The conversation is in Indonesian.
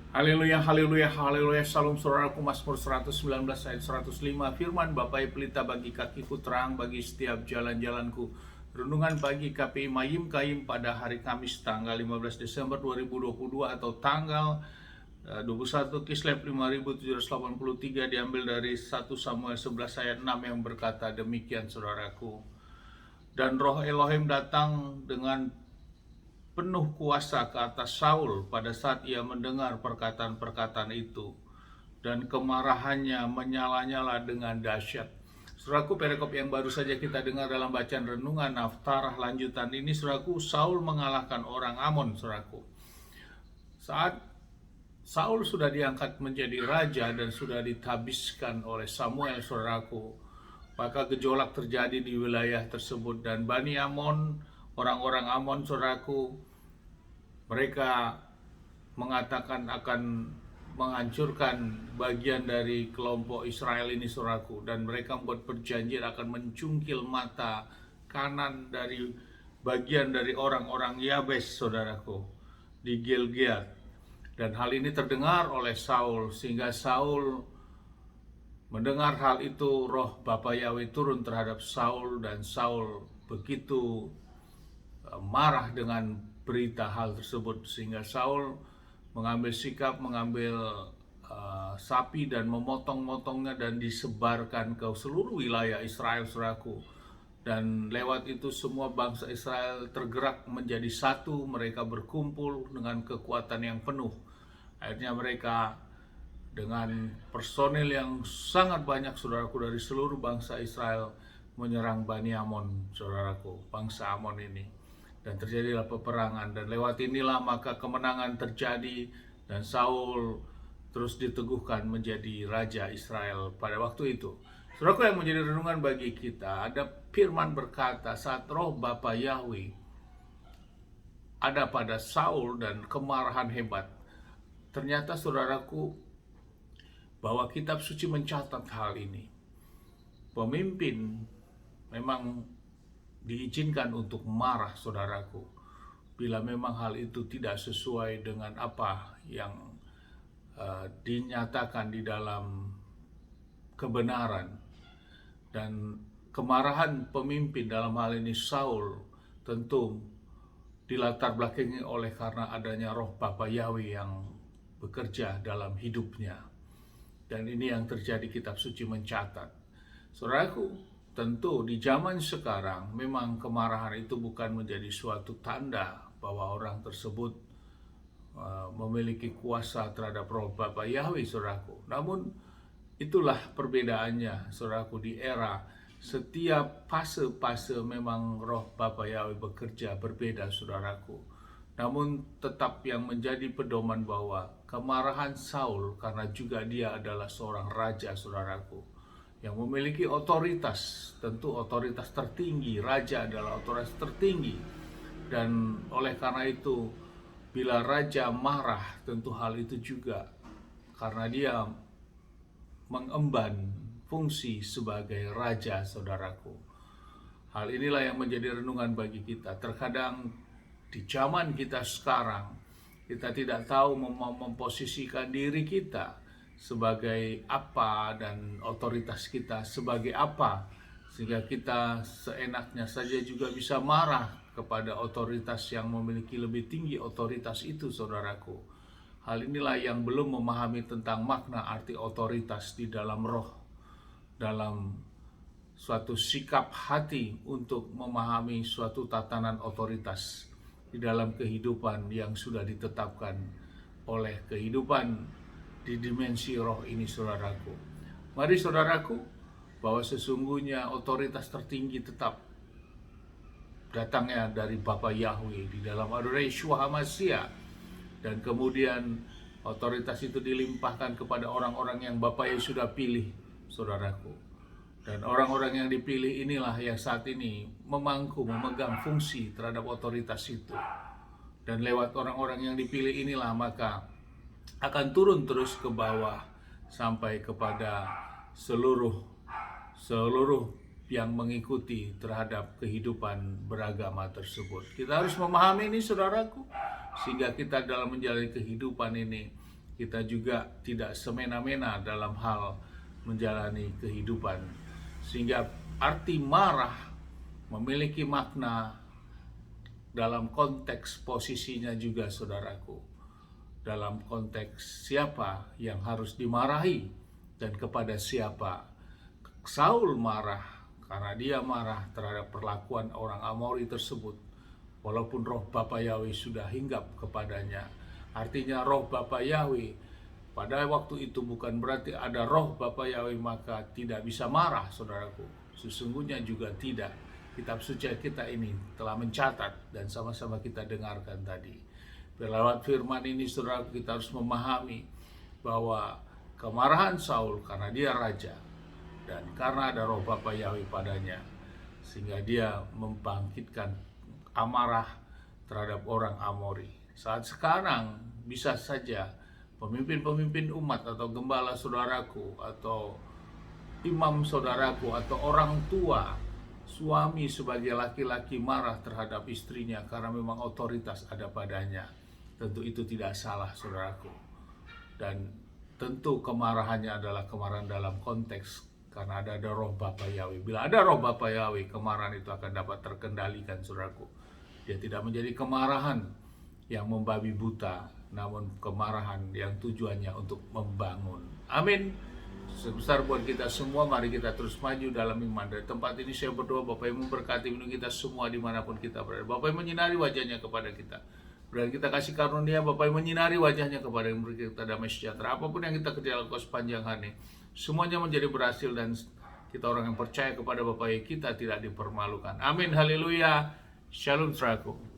Haleluya, haleluya, haleluya. Salam saudaraku, Mazmur 119 ayat 105. Firman Bapa pelita bagi kakiku, terang bagi setiap jalan-jalanku. Renungan pagi KPI Mayim Kaim pada hari Kamis tanggal 15 Desember 2022 atau tanggal 21 Kislev 5783, diambil dari 1 Samuel 11 ayat 6 yang berkata demikian, saudaraku. Dan roh Elohim datang dengan penuh kuasa ke atas Saul pada saat ia mendengar perkataan-perkataan itu, dan kemarahannya menyala-nyala dengan dahsyat. Saudaraku, perikop yang baru saja kita dengar dalam bacaan renungan Naftarah lanjutan ini, saudaraku, Saul mengalahkan orang Amon, saudaraku. Saat Saul sudah diangkat menjadi raja dan sudah ditabiskan oleh Samuel, saudaraku, maka gejolak terjadi di wilayah tersebut, dan Bani Amon, orang-orang Amon, saudaraku, mereka mengatakan akan menghancurkan bagian dari kelompok Israel ini, saudaraku, dan mereka membuat perjanjian akan mencungkil mata kanan dari bagian dari orang-orang Yabes, saudaraku, di Gilgal. Dan hal ini terdengar oleh Saul, sehingga Saul mendengar hal itu, roh Bapa Yahweh turun terhadap Saul, dan Saul begitu marah dengan berita hal tersebut, sehingga Saul mengambil sikap, mengambil sapi dan memotong-motongnya dan disebarkan ke seluruh wilayah Israel, saudaraku. Dan lewat itu semua bangsa Israel tergerak menjadi satu, mereka berkumpul dengan kekuatan yang penuh. Akhirnya mereka dengan personil yang sangat banyak, saudaraku, dari seluruh bangsa Israel menyerang Bani Amon, saudaraku, bangsa Amon ini. Dan terjadilah peperangan, dan lewat inilah maka kemenangan terjadi, dan Saul terus diteguhkan menjadi raja Israel pada waktu itu. Saudaraku, yang menjadi renungan bagi kita, ada firman berkata, saat roh Bapa Yahweh ada pada Saul dan kemarahan hebat. Ternyata, saudaraku, bahwa kitab suci mencatat hal ini. Pemimpin memang diizinkan untuk marah, saudaraku, bila memang hal itu tidak sesuai dengan apa yang dinyatakan di dalam kebenaran. Dan kemarahan pemimpin, dalam hal ini Saul, tentu dilatar belakangi oleh karena adanya roh Bapa Yahweh yang bekerja dalam hidupnya. Dan ini yang terjadi, kitab suci mencatat. Saudaraku, tentu di zaman sekarang memang kemarahan itu bukan menjadi suatu tanda bahwa orang tersebut memiliki kuasa terhadap roh Bapa Yahweh, saudaraku. Namun itulah perbedaannya, saudaraku, di era setiap fase-fase memang roh Bapa Yahweh bekerja berbeda, saudaraku. Namun tetap yang menjadi pedoman bahwa kemarahan Saul, karena juga dia adalah seorang raja, saudaraku, yang memiliki otoritas, tentu otoritas tertinggi. Raja adalah otoritas tertinggi, dan oleh karena itu bila raja marah, tentu hal itu juga karena dia mengemban fungsi sebagai raja, saudaraku. Hal inilah yang menjadi renungan bagi kita. Terkadang di zaman kita sekarang, kita tidak tahu memposisikan diri kita sebagai apa dan otoritas kita sebagai apa, sehingga kita seenaknya saja juga bisa marah kepada otoritas yang memiliki lebih tinggi otoritas itu, saudaraku. Hal inilah yang belum memahami tentang makna arti otoritas di dalam roh, dalam suatu sikap hati untuk memahami suatu tatanan otoritas di dalam kehidupan yang sudah ditetapkan oleh kehidupan di dimensi roh ini, saudaraku. Mari, saudaraku, bahwa sesungguhnya otoritas tertinggi tetap datangnya dari Bapa Yahweh di dalam Adonai Yeshua HaMashiach, dan kemudian otoritas itu dilimpahkan kepada orang-orang yang Bapa Yesus sudah pilih, saudaraku. Dan orang-orang yang dipilih inilah yang saat ini memegang fungsi terhadap otoritas itu. Dan lewat orang-orang yang dipilih inilah maka akan turun terus ke bawah sampai kepada seluruh yang mengikuti terhadap kehidupan beragama tersebut. Kita harus memahami ini, saudaraku, sehingga kita dalam menjalani kehidupan ini kita juga tidak semena-mena dalam hal menjalani kehidupan. Sehingga arti marah memiliki makna dalam konteks posisinya juga, saudaraku. Dalam konteks siapa yang harus dimarahi dan kepada siapa. Saul marah karena dia marah terhadap perlakuan orang Amori tersebut. Walaupun roh Bapa Yahweh sudah hinggap kepadanya. Artinya roh Bapa Yahweh pada waktu itu bukan berarti ada roh Bapa Yahweh maka tidak bisa marah, saudaraku. Sesungguhnya juga tidak. Kitab suci kita ini telah mencatat dan sama-sama kita dengarkan tadi. Lewat firman ini, saudaraku, kita harus memahami bahwa kemarahan Saul karena dia raja dan karena ada roh Bapa Yahweh padanya, sehingga dia membangkitkan amarah terhadap orang Amori. Saat sekarang bisa saja pemimpin-pemimpin umat atau gembala saudaraku atau imam saudaraku atau orang tua, suami sebagai laki-laki marah terhadap istrinya karena memang otoritas ada padanya. Tentu itu tidak salah, saudaraku. Dan tentu kemarahannya adalah kemarahan dalam konteks karena ada roh Bapa Yahweh. Bila ada roh Bapa Yahweh, kemarahan itu akan dapat terkendalikan, saudaraku. Dia tidak menjadi kemarahan yang membabi buta, namun kemarahan yang tujuannya untuk membangun. Amin. Sebesar buat kita semua, mari kita terus maju dalam iman. Dari tempat ini saya berdoa, Bapak yang memberkati hidup kita semua dimanapun kita berada. Bapak yang menyinari wajahnya kepada kita. Dan kita kasih karunia, Bapak yang menyinari wajahnya kepada yang memberi kita damai sejahtera. Apapun yang kita kerjakan sepanjang hari, semuanya menjadi berhasil dan kita orang yang percaya kepada Bapak yang kita tidak dipermalukan. Amin, haleluya. Shalom, saudaraku.